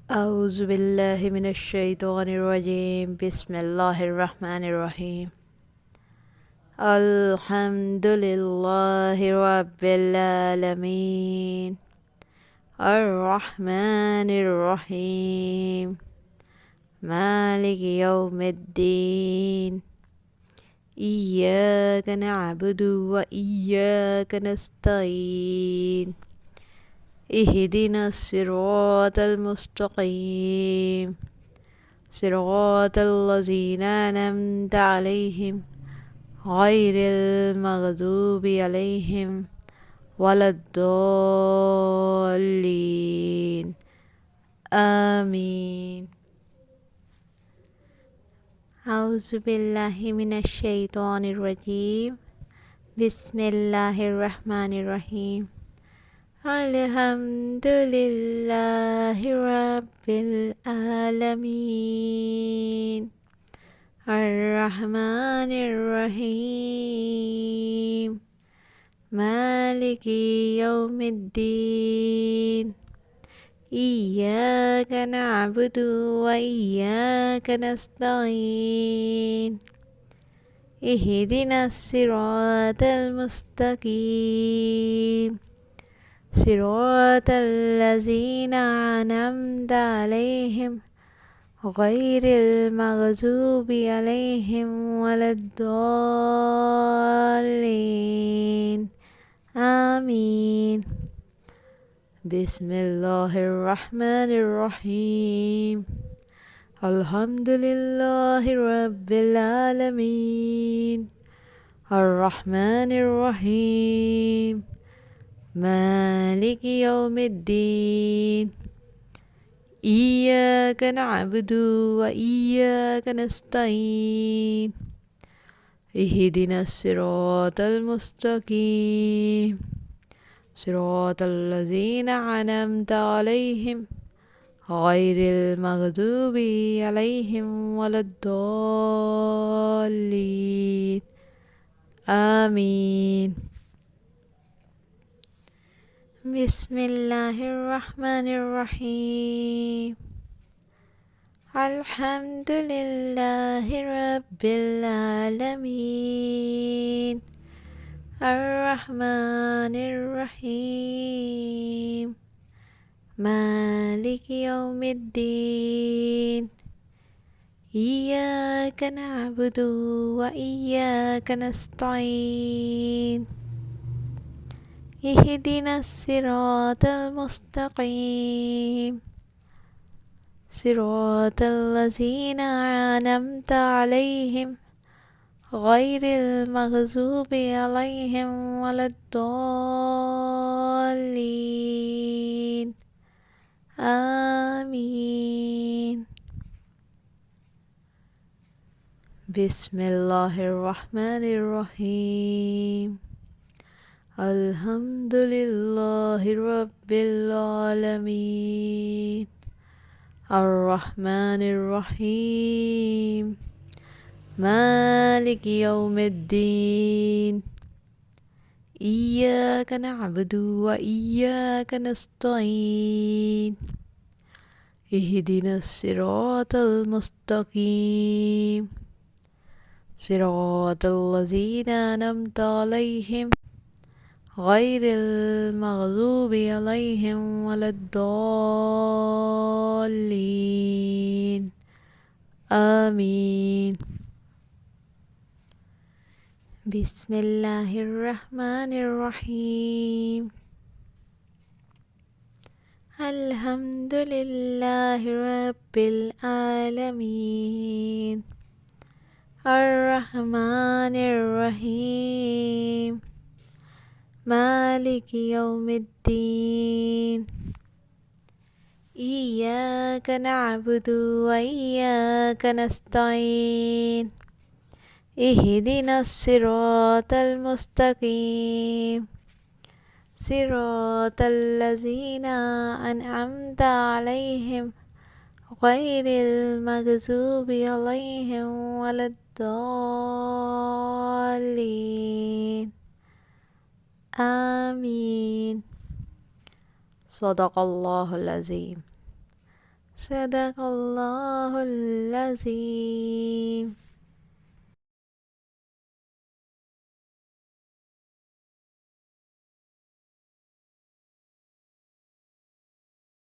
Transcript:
أعوذ بالله من الشيطان الرجيم. بسم الله الرحمن الرحيم. الحمد لله رب العالمين، الرحمن الرحيم، مالك يوم الدين. إياك نعبد وإياك نستعين. اهدنا الصراط المستقيم، صراط الذين أنعمت عليهم غير المغضوب عليهم ولا الضالين. آمين. أعوذ بالله من الشيطان الرجيم. بسم الله الرحمن الرحيم. الحمد لله رب العالمين، الرحمن الرحيم، مالك يوم الدين. إياك نعبد وإياك نستعين. اهدنا الصراط المستقيم، صراط الذين أنعمت عليهم غير المغضوب عليهم ولا الضالين. آمين. بسم الله الرحمن الرحيم. الحمد لله رب العالمين، الرحمن الرحيم، مالك يوم الدين. إياك نعبد وإياك نستعين. اهدنا الصراط المستقيم، صراط الذين أنعمت عليهم غير المغضوب عليهم ولا الضالين. آمين. بسم الله الرحمن الرحيم. الحمد لله رب العالمين، الرحمن الرحيم، مالك يوم الدين. إياك نعبد وإياك نستعين. اهدنا الصراط المستقيم، صراط الذين أنعمت عليهم غير المغضوب عليهم ولا الضالين. آمين. بسم الله الرحمن الرحيم. الحمد لله رب العالمين، الرحمن الرحيم، مالك يوم الدين. إياك نعبد وإياك نستعين. اهدنا الصراط المستقيم، صراط الذين أنعمت عليهم غير المغضوب عليهم ولا الضالين. آمين. بسم الله الرحمن الرحيم. الحمد لله رب العالمين، الرحمن الرحيم، مالك يوم الدين. إياك نعبد وإياك نستعين. اهدنا الصراط المستقيم، صراط الذين أنعمت عليهم غير المغضوب عليهم ولا الضالين. آمين. صدق الله العظيم. صدق الله العظيم.